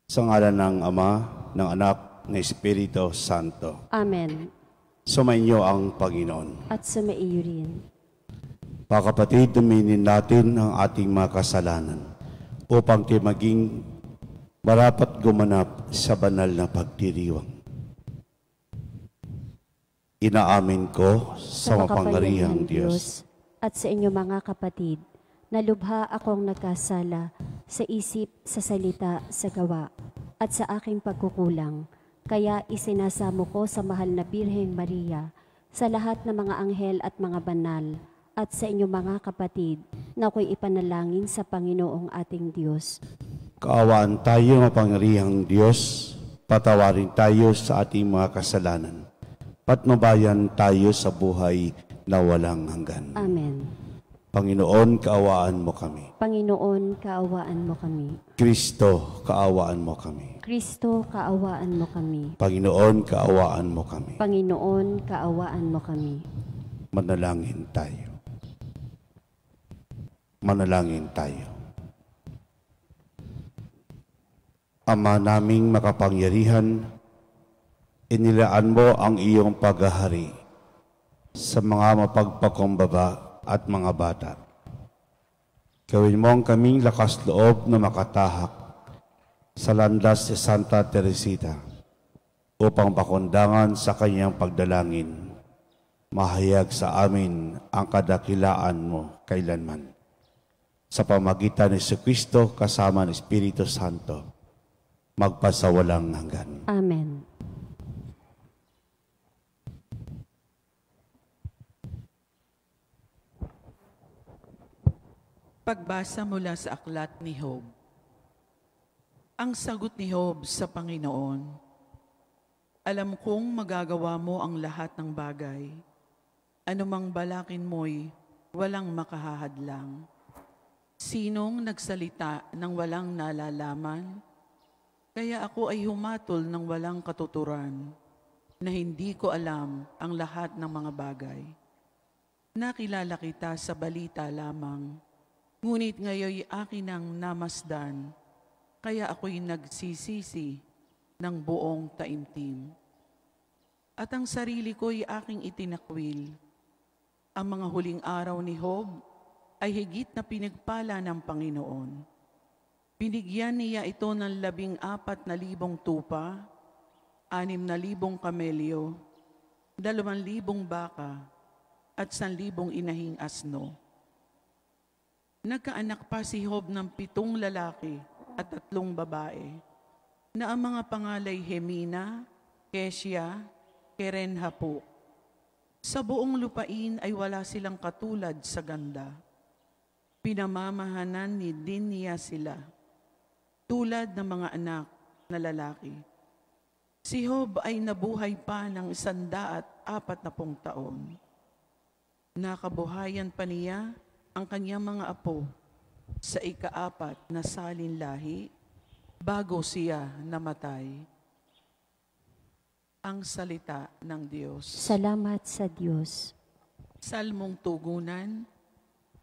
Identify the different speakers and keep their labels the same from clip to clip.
Speaker 1: Sa ngalan ng Ama, ng Anak, ng Espiritu Santo.
Speaker 2: Amen.
Speaker 1: Sumainyo ang Panginoon.
Speaker 2: At sumaiyo rin.
Speaker 1: Mga kapatid, duminin natin ang ating mga kasalanan upang tayo maging marapat gumanap sa banal na pagdiriwang. Inaamin ko sa mapangyarihang Diyos
Speaker 2: at sa inyo mga kapatid, na lubha akong nagkasala sa isip, sa salita, sa gawa, at sa aking pagkukulang. Kaya isinasamo ko sa mahal na Birheng Maria, sa lahat ng mga anghel at mga banal, at sa inyo mga kapatid, na ako'y ipanalangin sa Panginoong ating Diyos.
Speaker 1: Kaawaan tayo, mapangyarihang Diyos, patawarin tayo sa ating mga kasalanan, patnubayan tayo sa buhay na walang hanggan.
Speaker 2: Amen.
Speaker 1: Panginoon, kaawaan mo kami.
Speaker 2: Panginoon, kaawaan mo kami.
Speaker 1: Kristo, kaawaan mo kami.
Speaker 2: Kristo, kaawaan mo kami.
Speaker 1: Panginoon, kaawaan mo kami.
Speaker 2: Panginoon, kaawaan mo kami.
Speaker 1: Manalangin tayo. Manalangin tayo. Ama naming makapangyarihan, inilaan mo ang iyong paghahari sa mga mapagpakumbaba at mga bata. Gawin mo ang kaming lakas loob na makatahak sa landas ni Santa Teresita upang pakundangan sa kanyang pagdalangin, mahayag sa amin ang kadakilaan mo kailanman. Sa pamagitan ni Jesucristo kasama ng Espiritu Santo, magpasawalang hanggan.
Speaker 2: Amen.
Speaker 3: Pagbasa mula sa aklat ni Job. Ang sagot ni Job sa Panginoon, alam kong magagawa mo ang lahat ng bagay. Anumang balakin mo'y walang makahahadlang. Sinong nagsalita ng walang nalalaman? Kaya ako ay humatol ng walang katuturan, na hindi ko alam ang lahat ng mga bagay. Nakilala kita sa balita lamang, ngunit ngayon akin ang namasdan, kaya ako'y nagsisisi ng buong taimtim. At ang sarili ko'y aking itinakwil. Ang mga huling araw ni Job ay higit na pinagpala ng Panginoon. Binigyan niya ito ng 14,000 tupa, 6,000 kamelyo, 2,000 baka, at 1,000 inahing asno. Nagkaanak pa si Job ng 7 lalaki at 3 babae, na ang mga pangalay Hemina, Kesya, Kerenhapuk. Sa buong lupain ay wala silang katulad sa ganda. Pinamamahanan ni din niya sila, tulad ng mga anak na lalaki. Si Job ay nabuhay pa ng 140 taon. Nakabuhayan pa niya ang kanyang mga apo sa ika-4 na salin lahi bago siya namatay. Ang salita ng Diyos.
Speaker 2: Salamat sa Diyos.
Speaker 3: Salmong tugunan,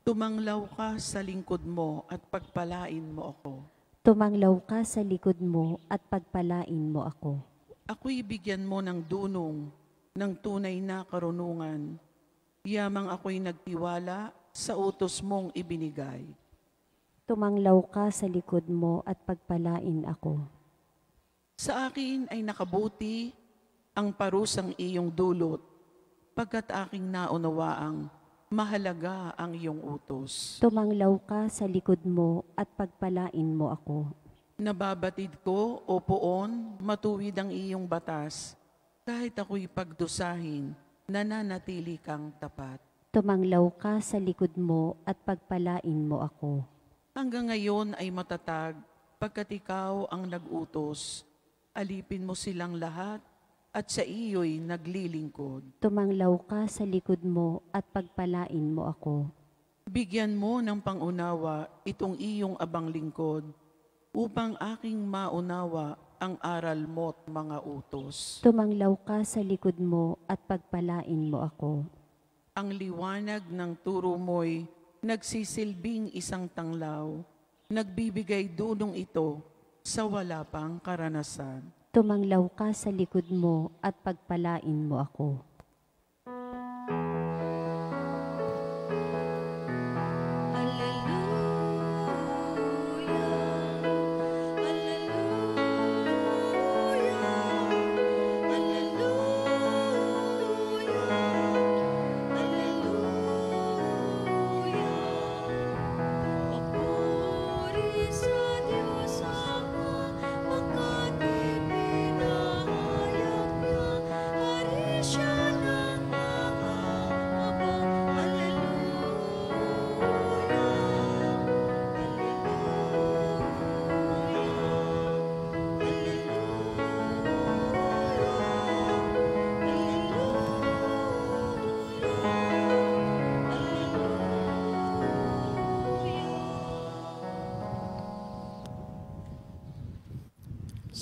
Speaker 3: tumanglaw ka sa lingkod mo at pagpalain mo ako.
Speaker 2: Tumanglaw ka sa likod mo at pagpalain mo ako.
Speaker 3: Ako'y bigyan mo ng dunong ng tunay na karunungan. Yamang ako'y nagtiwala sa utos mong ibinigay.
Speaker 2: Tumanglaw ka sa likod mo at pagpalain ako.
Speaker 3: Sa akin ay nakabuti ang parusang iyong dulot, pagkat aking naunawaang mahalaga ang iyong utos.
Speaker 2: Tumanglaw ka sa likod mo at pagpalain mo ako.
Speaker 3: Nababatid ko, o poon, matuwid ang iyong batas, kahit ako'y pagdusahin, nananatili kang tapat.
Speaker 2: Tumanglaw ka sa likod mo at pagpalain mo ako.
Speaker 3: Hanggang ngayon ay matatag, pagkat ikaw ang nag-utos. Alipin mo silang lahat, at sa iyo'y naglilingkod.
Speaker 2: Tumanglaw ka sa likod mo at pagpalain mo ako.
Speaker 3: Bigyan mo ng pangunawa itong iyong abang lingkod, upang aking maunawa ang aral mo't mga utos.
Speaker 2: Tumanglaw ka sa likod mo at pagpalain mo ako.
Speaker 3: Ang liwanag ng turo mo'y nagsisilbing isang tanglaw, nagbibigay dunong ito sa wala pang karanasan.
Speaker 2: Tumanglaw ka sa likod mo at pagpalain mo ako.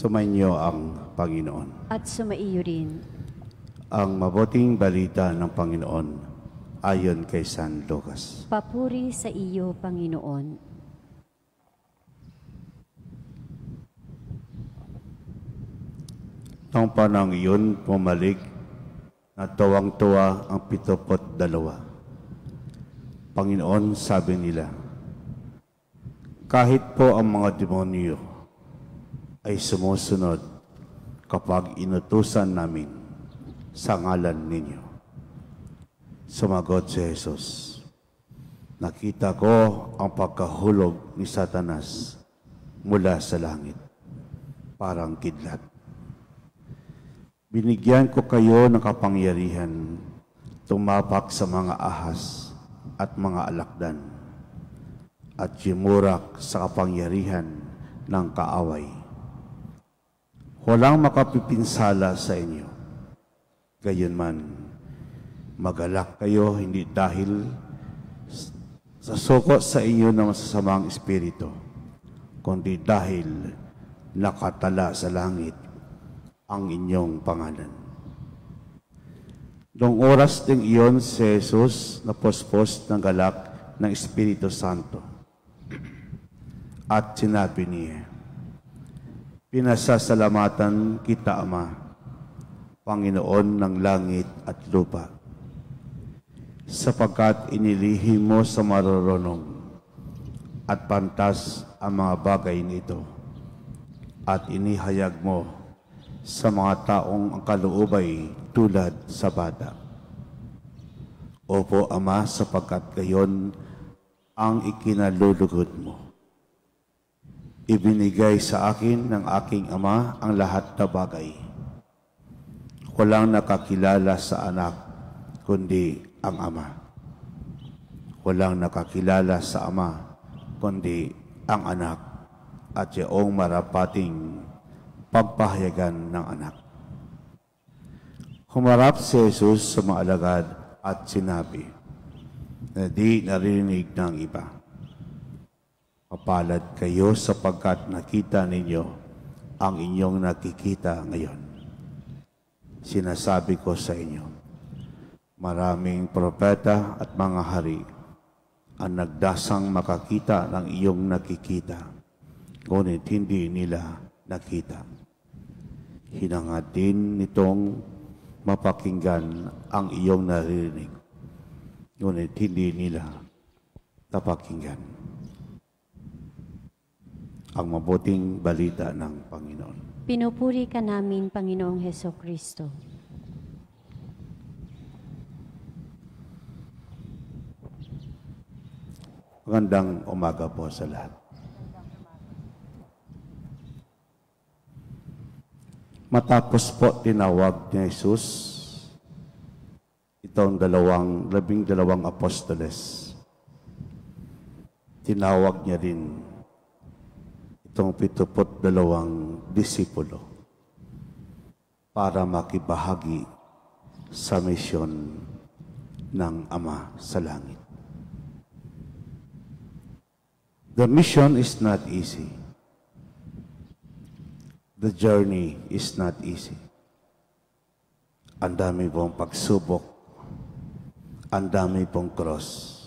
Speaker 1: Sumainyo ang Panginoon.
Speaker 2: At sumaiyo rin.
Speaker 1: Ang mabuting balita ng Panginoon ayon kay San Lucas.
Speaker 2: Papuri sa iyo, Panginoon.
Speaker 1: Noong panahon iyon, pumalik na tuwang-tuwa ang 72. Panginoon, sabi nila, kahit po ang mga demonyo ay sumusunod kapag inutusan namin sa ngalan ninyo. Sumagot si Jesus, nakita ko ang pagkahulog ni Satanas mula sa langit, parang kidlat. Binigyan ko kayo ng kapangyarihan tumapak sa mga ahas at mga alakdan at yumurak sa kapangyarihan ng kaaway. Walang makapipinsala sa inyo. Gayunman, magalak kayo hindi dahil sa suko sa inyo ng masasamang espiritu, kundi dahil nakatala sa langit ang inyong pangalan. Noong oras ding iyon, si Jesus napospos ng galak ng Espiritu Santo at sinabi niya, pinasasalamatan kita, Ama, Panginoon ng langit at lupa, sapagkat inilihim mo sa marurunong at pantas ang mga bagay nito at inihayag mo sa mga taong ang kaluubay tulad sa bata. Opo, Ama, sapagkat gayon ang ikinalulugod mo. Ibinigay sa akin ng aking Ama ang lahat na bagay. Walang nakakilala sa anak, kundi ang Ama. Walang nakakilala sa Ama, kundi ang anak at yaong marapating pagpahayagan ng anak. Humarap si Jesus sa mga alagad at sinabi na di narinig ng iba, mapalad kayo sapagkat nakita ninyo ang inyong nakikita ngayon. Sinasabi ko sa inyo, maraming propeta at mga hari ang nagdasang makakita ng iyong nakikita, ngunit hindi nila nakita. Hinangad din nitong mapakinggan ang iyong naririnig, ngunit hindi nila napakinggan. Ang mabuting balita ng Panginoon.
Speaker 2: Pinupuri ka namin, Panginoong Hesukristo.
Speaker 1: Magandang umaga po sa lahat. Matapos po tinawag ni Jesus itong 12 apostoles, tinawag niya rin itong 72 disipulo para makibahagi sa misyon ng Ama sa langit. The mission is not easy. The journey is not easy. Ang dami pong pagsubok, ang dami pong cross.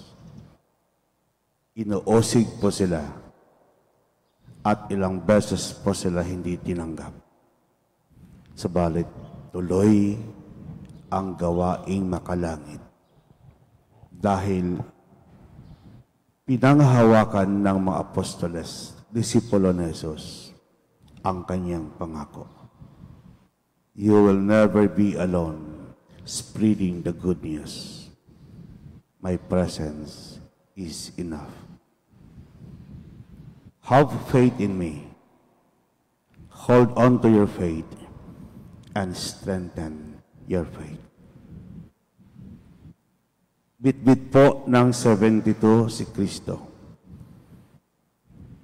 Speaker 1: Inuosig po sila at ilang beses po sila hindi tinanggap. Sabalit tuloy ang gawaing makalangit dahil pinanghahawakan ng mga apostoles, disipulo ni Jesus, ang kanyang pangako. You will never be alone spreading the good news. My presence is enough. Have faith in me. Hold on to your faith and strengthen your faith. Bitbit po ng 72 si Kristo.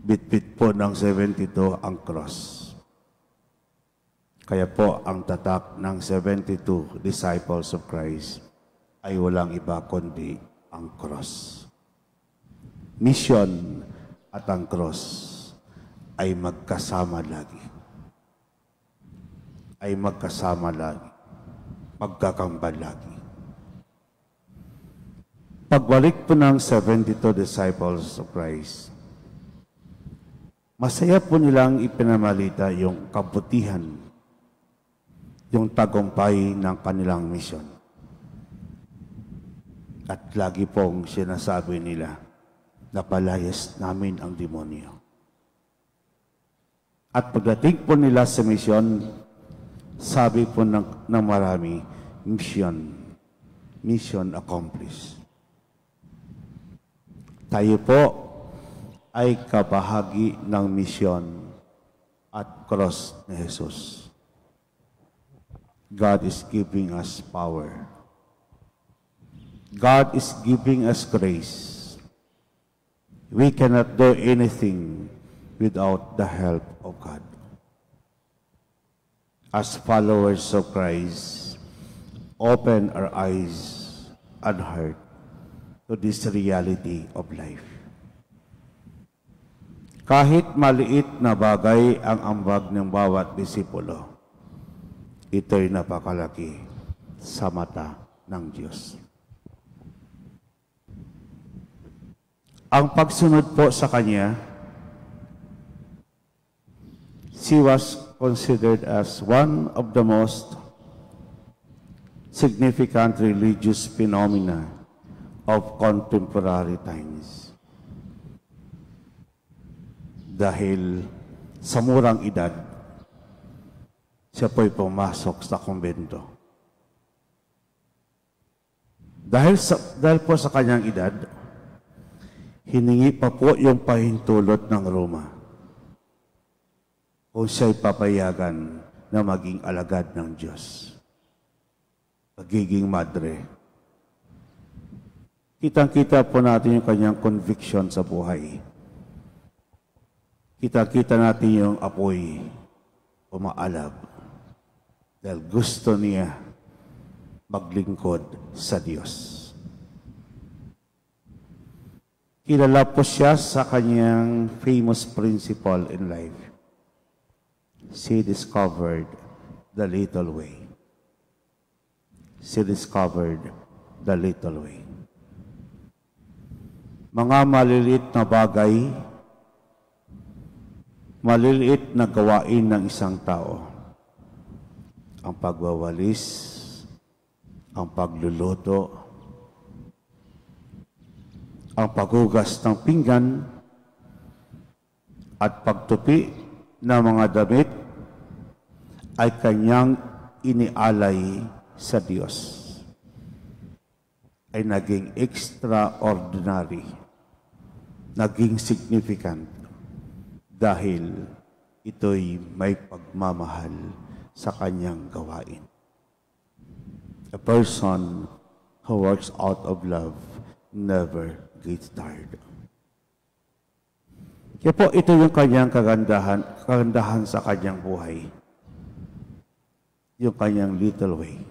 Speaker 1: Bitbit po ng 72 ang cross. Kaya po ang tatak ng 72 disciples of Christ ay walang iba kundi ang cross. Mission at ang cross ay magkasama lagi. Ay magkasama lagi. Magkakambal lagi. Pagbalik po ng 72 disciples of Christ, masaya po nilang ipinamalita yung kabutihan, yung tagumpay ng kanilang misyon. At lagi pong sinasabi nila, napalayas namin ang demonyo. At pagdating po nila sa misyon, sabi po ng marami, mission accomplished. Tayo po ay kabahagi ng misyon at cross ni Jesus. God is giving us power. God is giving us grace. We cannot do anything without the help of God. As followers of Christ, open our eyes and heart to this reality of life. Kahit maliit na bagay ang ambag ng bawat disipulo, ito'y napakalaki sa mata ng Diyos. Ang pagsunod po sa Kanya, she was considered as one of the most significant religious phenomena of contemporary times. Dahil sa murang edad, siya po'y pumasok sa kumbento. Dahil po sa kanyang edad, hiningi pa po yung pahintulot ng Roma kung siya'y papayagan na maging alagad ng Diyos. Pagiging madre. Kitang-kita po natin yung kanyang conviction sa buhay. Kita-kita natin yung apoy umaalab dahil gusto niya maglingkod sa Diyos. Kilala po siya sa kanyang famous principle in life. She discovered the little way. She discovered the little way. Mga maliliit na bagay, maliliit na gawain ng isang tao. Ang pagwawalis, ang pagluluto, ang paghugas ng pinggan, at pagtupi ng mga damit ay kanyang inialay sa Diyos. Ay naging extraordinary, naging significant, dahil ito'y may pagmamahal sa kanyang gawain. A person who works out of love never gets tired. Kaya po ito yung kanyang kagandahan sa kanyang buhay. Yung kanyang little way.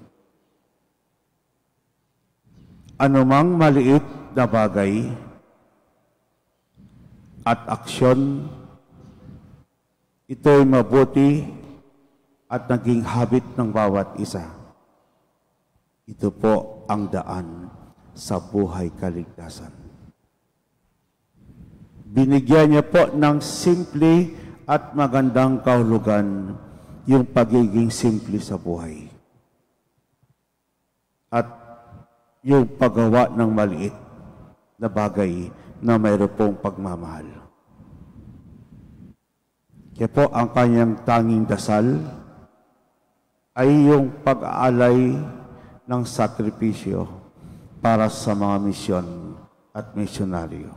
Speaker 1: Anumang maliit na bagay at aksyon, ito'y mabuti at naging habit ng bawat isa. Ito po ang daan sa buhay kaligtasan. Binigyan niya po ng simple at magandang kahulugan yung pagiging simple sa buhay. At yung paggawa ng maliit na bagay na mayroon pong pagmamahal. Kaya po ang kanyang tanging dasal ay yung pag-aalay ng sakripisyo para sa mga misyon at misyonaryo.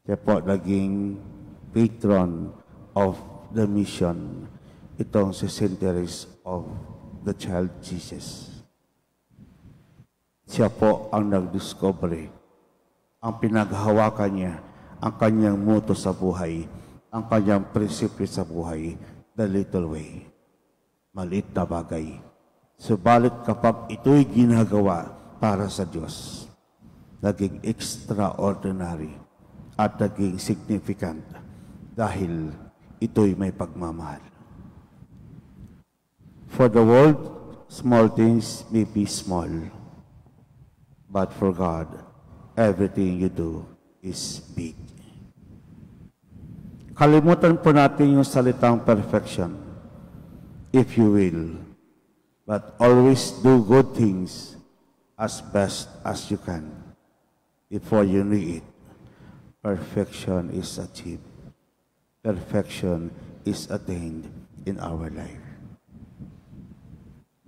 Speaker 1: Kaya po naging patron of the mission itong si Saint Teresa of the Child Jesus. Siya po ang nagdiscovery, ang pinaghahawakan niya, ang kanyang motto sa buhay, ang kanyang prinsipyo sa buhay, the little way. Maliit na bagay. Subalit kapag ito'y ginagawa para sa Diyos, naging extraordinary at naging significant dahil ito'y may pagmamahal. For the world, small things may be small, but for God, everything you do is big. Kalimutan po natin yung salitang perfection, if you will, but always do good things as best as you can. Before you know it, perfection is achieved. Perfection is attained in our life.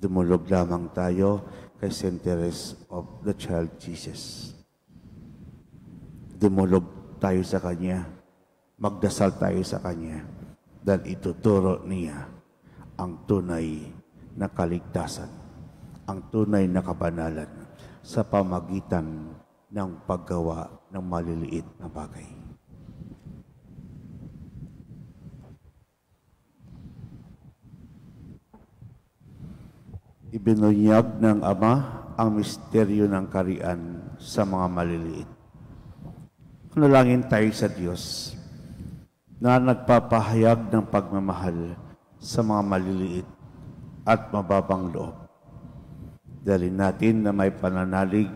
Speaker 1: Dumulog lamang tayo kay Saint Teresa of the Child Jesus. Dumulog tayo sa Kanya, magdasal tayo sa Kanya, dahil ituturo niya ang tunay na kaligtasan, ang tunay na kabanalan sa pamagitan ng paggawa ng maliliit na bagay. Ibinunyag ng Ama ang misteryo ng kaharian sa mga maliliit. Manalangin tayo sa Diyos na nagpapahayag ng pagmamahal sa mga maliliit at mababang loob. Dalhin natin na may pananalig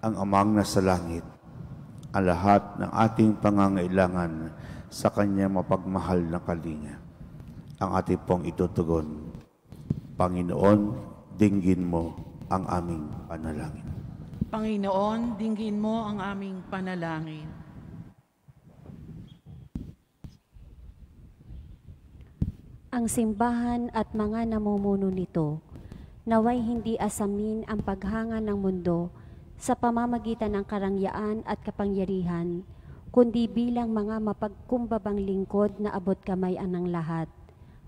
Speaker 1: ang Amang nasa langit, ang lahat ng ating pangangailangan sa Kanyang mapagmahal na kalinga. Ang ating pong itutugon, Panginoon, dinggin mo ang aming panalangin.
Speaker 3: Panginoon, dinggin mo ang aming panalangin.
Speaker 2: Ang simbahan at mga namumuno nito, naway hindi asamin ang paghanga ng mundo sa pamamagitan ng karangyaan at kapangyarihan, kundi bilang mga mapagkumbabang lingkod na abot kamayan ng lahat.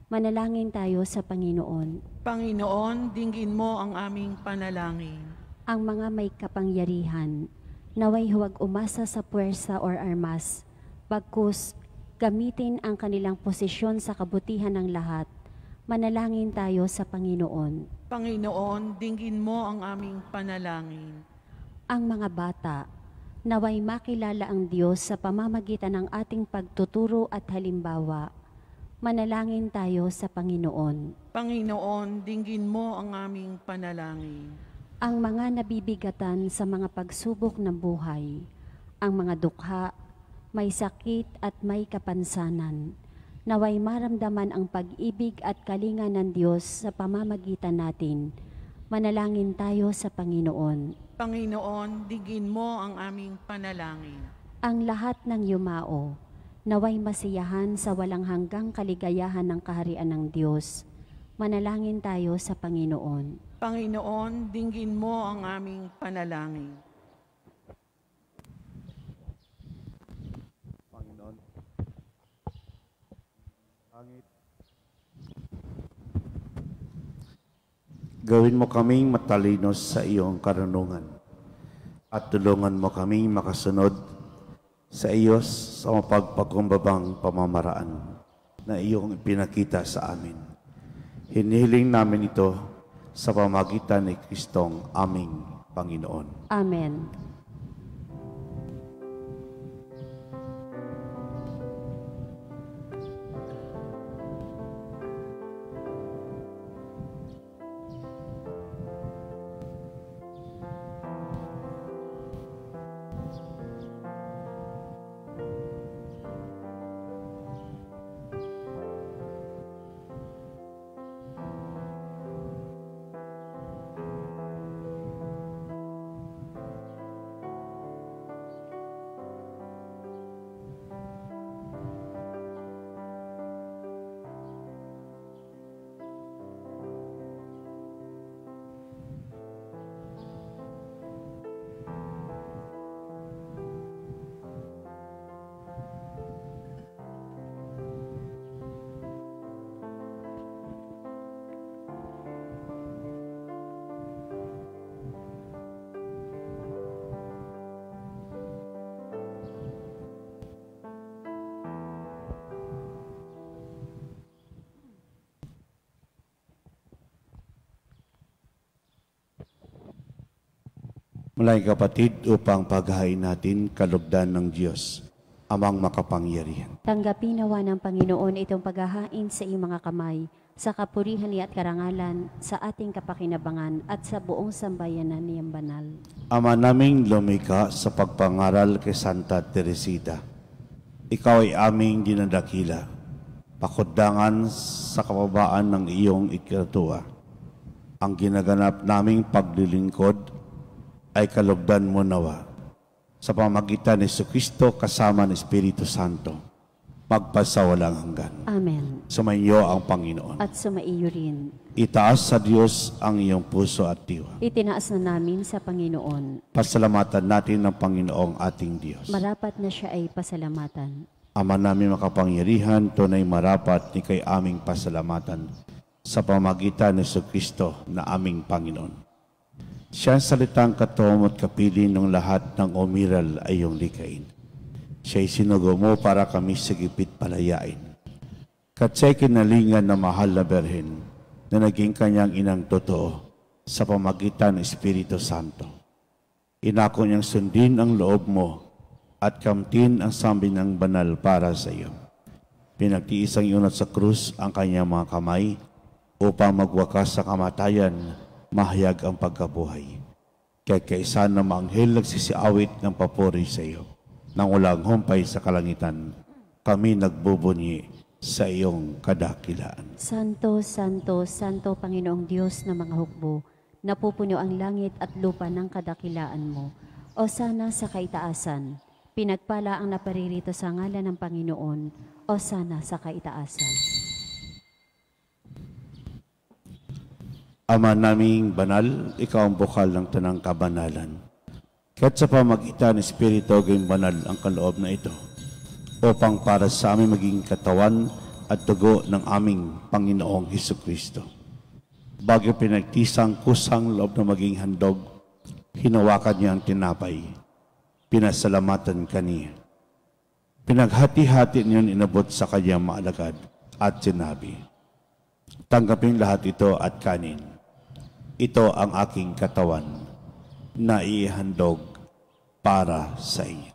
Speaker 2: Manalangin tayo sa Panginoon.
Speaker 3: Panginoon, dinggin mo ang aming panalangin.
Speaker 2: Ang mga may kapangyarihan, naway huwag umasa sa puwersa or armas, bagkus gamitin ang kanilang posisyon sa kabutihan ng lahat. Manalangin tayo sa Panginoon.
Speaker 3: Panginoon, dinggin mo ang aming panalangin.
Speaker 2: Ang mga bata, naway makilala ang Diyos sa pamamagitan ng ating pagtuturo at halimbawa. Manalangin tayo sa Panginoon.
Speaker 3: Panginoon, dinggin mo ang aming panalangin.
Speaker 2: Ang mga nabibigatan sa mga pagsubok ng buhay, ang mga dukha, may sakit at may kapansanan, naway maramdaman ang pag-ibig at kalinga ng Diyos sa pamamagitan natin. Manalangin tayo sa Panginoon.
Speaker 3: Panginoon, dinggin mo ang aming panalangin.
Speaker 2: Ang lahat ng yumao, naway masiyahan sa walang hanggang kaligayahan ng kaharian ng Diyos. Manalangin tayo sa Panginoon.
Speaker 3: Panginoon, dinggin mo ang aming panalangin.
Speaker 1: Panginoon, langit, gawin mo kaming matalinos sa iyong karunungan at tulungan mo kaming makasunod sa iyo sa mapagpakumbabang pamamaraan na iyong ipinakita sa amin. Hinihiling namin ito sa pamagitan ni Kristong aming Panginoon.
Speaker 2: Amen.
Speaker 1: Mga kapatid, upang paghahain natin kalugdan ng Diyos, amang makapangyarihan.
Speaker 2: Tanggapin nawa ng Panginoon itong paghahain sa iyong mga kamay, sa kapurihan niya at karangalan, sa ating kapakinabangan at sa buong sambayanan niyang banal.
Speaker 1: Ama naming lumika sa pagpangaral kay Santa Teresita, ikaw ay aming dinadakila, pakudangan sa kababaan ng iyong ikinatua. Ang ginaganap naming paglilingkod ay kalugdan mo nawa sa pamagitan ni Jesucristo kasama ng Espiritu Santo, magpasawalang hanggan.
Speaker 2: Amen.
Speaker 1: Sumainyo ang Panginoon.
Speaker 2: At sumaiyo rin.
Speaker 1: Itaas sa Diyos ang iyong puso at diwa.
Speaker 2: Itinaas na namin sa Panginoon.
Speaker 1: Pasalamatan natin ng Panginoong ating Diyos.
Speaker 2: Marapat na siya ay pasalamatan.
Speaker 1: Ama namin makapangyarihan, tunay marapat ni kay aming pasalamatan sa pamagitan ni Jesucristo na aming Panginoon. Siya ang salitang katom at kapili ng lahat ng umiral ay iyong likain. Siya'y sinugo mo para kami sigipit palayain. Katsa'y kinalingan na mahal na Berhen na naging kanyang inang totoo sa pamagitan ng Espiritu Santo. Inako niyang sundin ang loob mo at kamtin ang sambi ng banal para sa iyo. Pinagtiis ang iunat sa krus ang kanyang mga kamay upang magwakas sa kamatayan, mahayag ang pagkabuhay. Kaya kaisa na maanghel nagsisiawit ng papuri sa iyo. Nang walang humpay sa kalangitan, kami nagbubunyi sa iyong kadakilaan.
Speaker 2: Santo, Santo, Santo Panginoong Diyos na mga hukbo, napupuno ang langit at lupa ng kadakilaan mo. O sana sa kaitaasan, pinagpala ang naparirito sa ngalan ng Panginoon. O sana sa kaitaasan.
Speaker 1: Ama naming banal, ikaw ang bukal ng tanang kabanalan. Kaya't sa pamagitan ng Espiritu gawing banal ang kaloob na ito, upang para sa amin maging katawan at dugo ng aming Panginoong Hesukristo. Bago pinagtisang kusang loob na maging handog, hinawakan niya ang tinapay, pinasalamatan kaniya. Pinaghati-hati niyon inabot sa kanyang maalagad at sinabi, tanggapin lahat ito at kanin. Ito ang aking katawan na ihandog para sa iyo.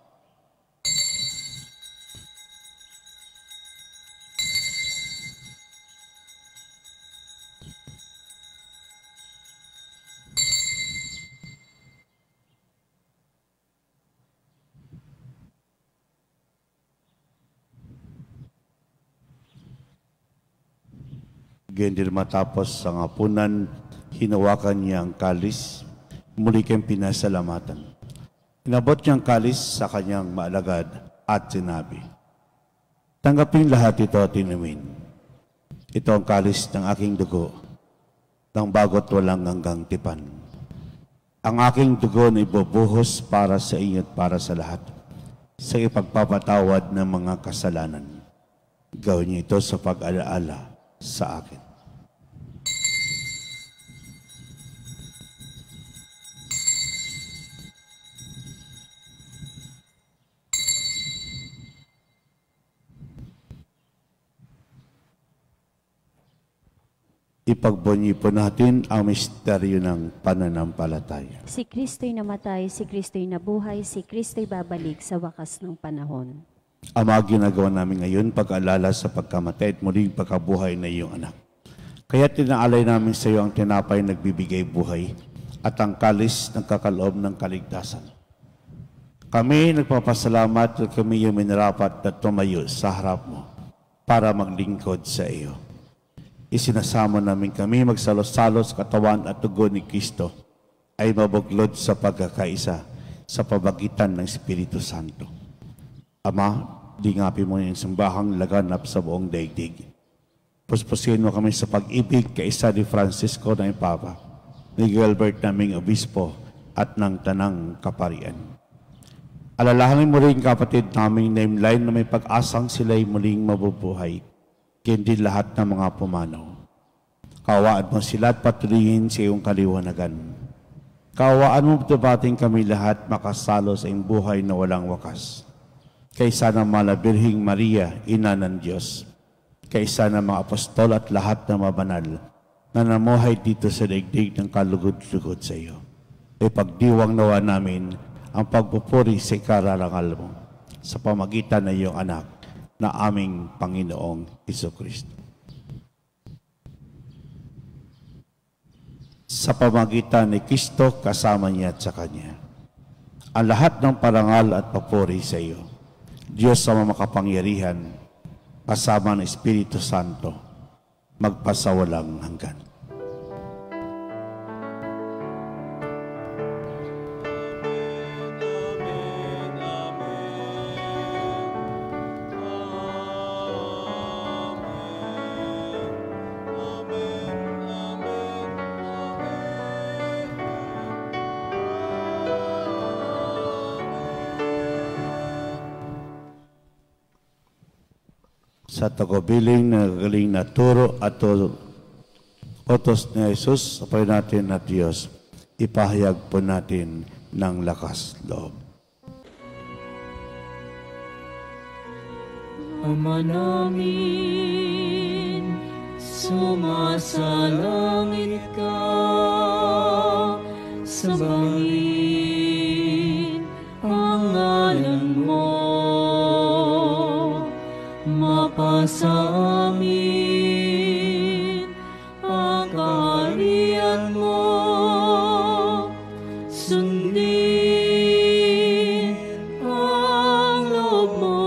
Speaker 1: Ganyan matapos ang hapunan, hinawakan niya ang kalis, muli kang pinasalamatan. Inabot niya ang kalis sa kanyang maalagad at sinabi, tanggapin lahat ito at inumin. Ito ang kalis ng aking dugo, ng bago't walang hanggang tipan. Ang aking dugo na ibubuhos para sa inyo at para sa lahat, sa ipagpapatawad ng mga kasalanan. Gawin niyo ito sa pag-alaala sa akin. Ipagbunyi po natin ang misteryo ng pananampalataya.
Speaker 2: Si Kristo'y namatay, si Kristo'y nabuhay, si Kristo'y babalik sa wakas ng panahon.
Speaker 1: Ama, ginagawa namin ngayon pag-alala sa pagkamatay at muling pagkabuhay na iyong anak. Kaya tinaalay namin sa iyo ang tinapay nagbibigay buhay at ang kalis ng kakaloob ng kaligtasan. Kami nagpapasalamat at kami yung minarapat na tumayo sa harap mo para maglingkod sa iyo. Isinasama namin kami magsalo-salo sa katawan at dugo ni Kristo ay mabuklod sa pagkakaisa sa pamagitan ng Espiritu Santo. Ama, lingapin mo yung simbahang laganap sa buong daigdig. Puspusin mo kami sa pag-ibig kaisa ni Francisco na Papa, ni Gilbert naming Obispo at ng Tanang Kaparian. Alalahanin mo rin kapatid naming nameline na may pag-asang sila'y muling mabubuhay, kundi lahat ng mga pumanaw. Kawaan mo sila at patuloyin sa iyong kaliwanagan. Kawaan mo tubating kami lahat makasalo sa iyong buhay na walang wakas. Kaysa ng Malabirhing Maria, Ina ng Diyos, kaysa ng mga apostol at lahat ng mabanal na namuhay dito sa daigdig ng kalugod-lugod sa iyo. Ipagdiwang nawa namin ang pagpupuri sa ikararangal mo sa pamagitan ng iyong anak na aming Panginoong Jesucristo. Sa pamagitan ni Kristo kasama niya at sa Kanya, ang lahat ng parangal at papuri sa iyo, Diyos sa makapangyarihan, kasama ng Espiritu Santo, magpasawalang hanggan. Sa tagubiling na galing na turo at utos ni Jesus, sapay natin na Diyos, ipahayag po natin ng lakas loob.
Speaker 4: Ama namin, sumasalangit ka, sambahin ang ngalan mo, mapasa amin ang kaharian mo, sundin ang loob mo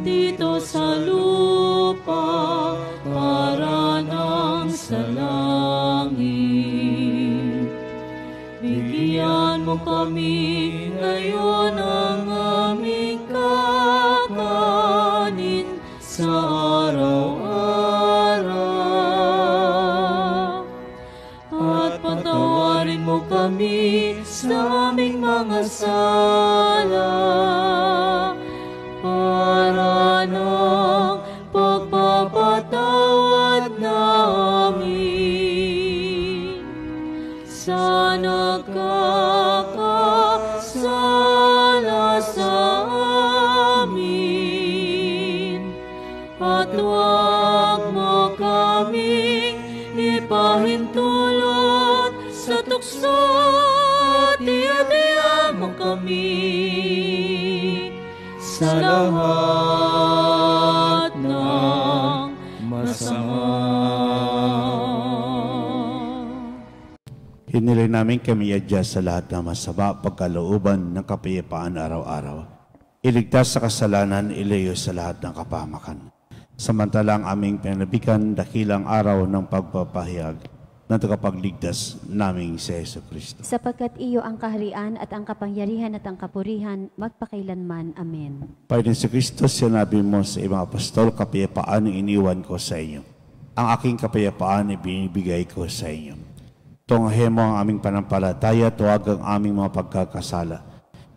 Speaker 4: dito sa lupa para nang sa langit. Bigyan mo kami ngayon ang aming kakanin sa araw-araw. At patawarin mo kami sa aming mga sala para ng pagpapatawad namin sa nagkakasala sa amin. At huwag mo kaming ipahintulot sa tukso, at iadya mo kami sa lahat ng masama.
Speaker 1: Hinilay namin kami adya sa lahat ng masama, pagkalooban ng kapayapaan araw-araw. Iligtas sa kasalanan, ilayo sa lahat ng kapahamakan. Samantalang aming pinanabikan, dakilang araw ng pagpapahayag ng tagapagligtas naming si Jesucristo.
Speaker 2: Sapagkat iyo ang kaharian at ang kapangyarihan at ang kapurihan magpakailanman. Amen.
Speaker 1: Panginoon si Kristo, sinabi mo sa ibang apostol, kapayapaan ang iniwan ko sa inyo. Ang aking kapayapaan ibinibigay ko sa inyo. Tunghahin mo ang aming panampalataya, tuwag ang aming mga pagkakasala.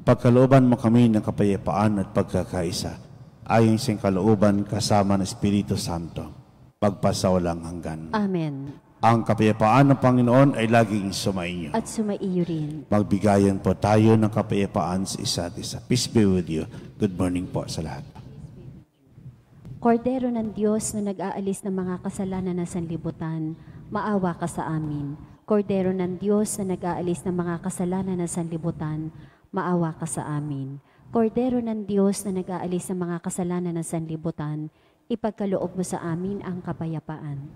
Speaker 1: Pagkalooban mo kami ng kapayapaan at pagkakaisa, ayon sa kalooban kasama ng Espiritu Santo, pagpasawalang hanggan.
Speaker 2: Amen.
Speaker 1: Ang kapayapaan ng Panginoon ay laging sumainyo.
Speaker 2: At sumaiyo rin.
Speaker 1: Magbigayan po tayo ng kapayapaan sa isa't isa. Peace be with you. Good morning po sa lahat.
Speaker 2: Kordero ng Diyos na nag-aalis ng mga kasalanan ng sanlibutan, maawa ka sa amin. Kordero ng Diyos na nag-aalis ng mga kasalanan ng sanlibutan, maawa ka sa amin. Kordero ng Diyos na nag-aalis ng mga kasalanan ng sanlibutan, ipagkaloob mo sa amin ang kapayapaan.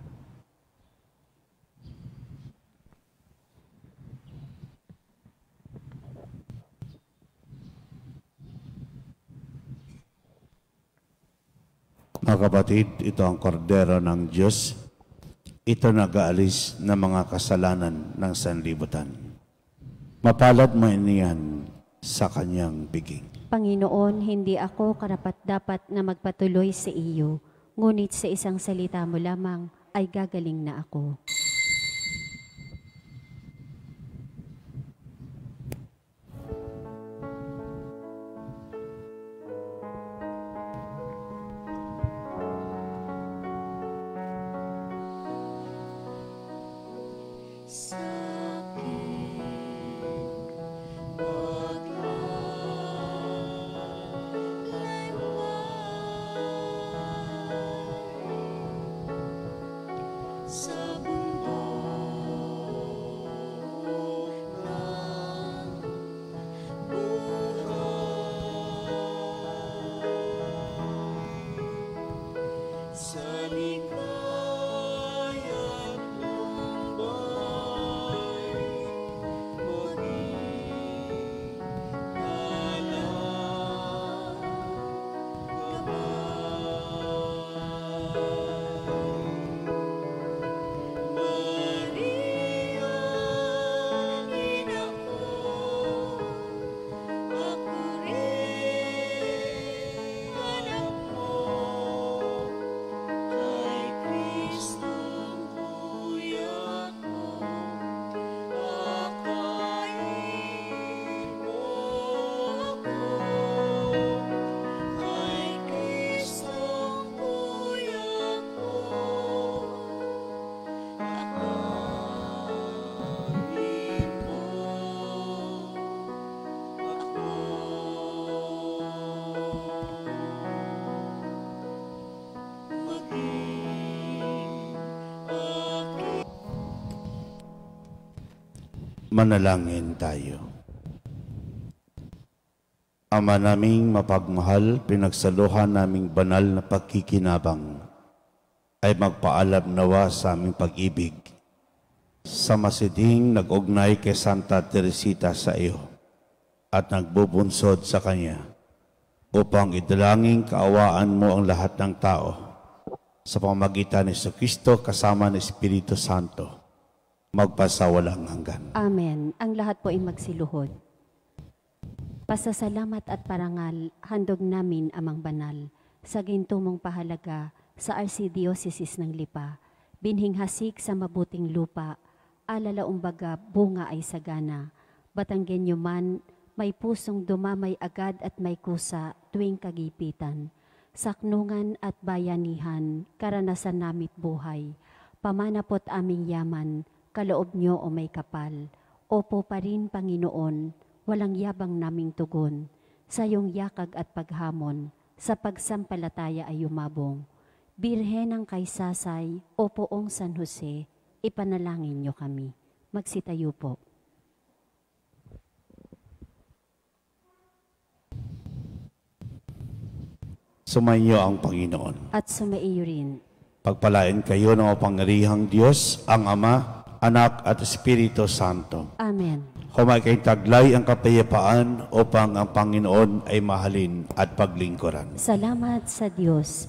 Speaker 1: Mga kapatid, ito ang kordero ng Diyos. Ito nag-aalis ng mga kasalanan ng sanlibutan. Mapalad mo niyan sa kanyang biging.
Speaker 2: Panginoon, hindi ako karapat-dapat na magpatuloy sa iyo, ngunit sa isang salita mo lamang ay gagaling na ako.
Speaker 4: Sa
Speaker 5: sa likayan lumbay, maging alam Maria, ina ko, ako rin anak mo, kay Kristong kuya ko, akayin mo ako, kay Kristong kuya ko, akayin mo ako.
Speaker 1: Manalangin tayo. Ama naming mapagmahal, pinagsaluhan naming banal na pagkikinabang ay magpaalam nawa sa aming pag-ibig sa masiding nag-ugnay kay Santa Teresita sa iyo at nagbubunsod sa kanya upang idalangin kaawaan mo ang lahat ng tao sa pamamagitan ni Jesucristo kasama ng Espiritu Santo magpasawalang hanggan.
Speaker 2: Amen. Ang lahat po ay magsiluhod. Pasasalamat at parangal, handog namin, Amang Banal, sa gintumong pahalaga sa Archdiocese ng Lipa, binhing hasik sa mabuting lupa, alala umbaga bunga ay sagana, Batanggenyo man, may pusong dumamay agad at may kusa tuwing kagipitan, saknungan at bayanihan, karanasan namit buhay, pamanapot aming yaman, kaloob nyo o may kapal, opo pa rin Panginoon, walang yabang naming tugon, sa iyong yakag at paghamon, sa pagsampalataya ay yumabong. Birhen ng Kaysasay, o Poong San Jose, ipanalangin nyo kami. Magsitayo po.
Speaker 1: Sumainyo ang Panginoon.
Speaker 2: At sumaiyo rin.
Speaker 1: Pagpalain kayo ng mapangyarihang Diyos, ang Ama, Anak at Espiritu Santo.
Speaker 2: Amen.
Speaker 1: Humay kay taglay ang kapayapaan upang ang Panginoon ay mahalin at paglingkuran.
Speaker 2: Salamat sa Diyos.